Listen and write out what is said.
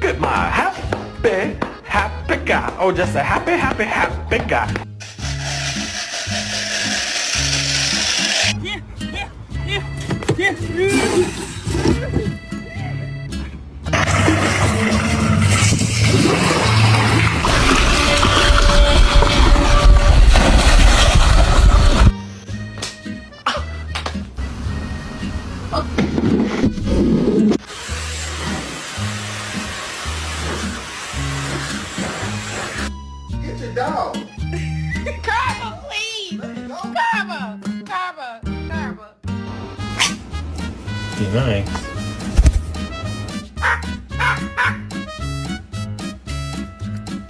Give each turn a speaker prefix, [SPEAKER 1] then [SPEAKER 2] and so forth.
[SPEAKER 1] Look at my happy guy. Oh, just a happy guy.
[SPEAKER 2] Get your dog.
[SPEAKER 3] Karma, please.
[SPEAKER 2] Let it go.
[SPEAKER 3] Karma.
[SPEAKER 4] Be nice.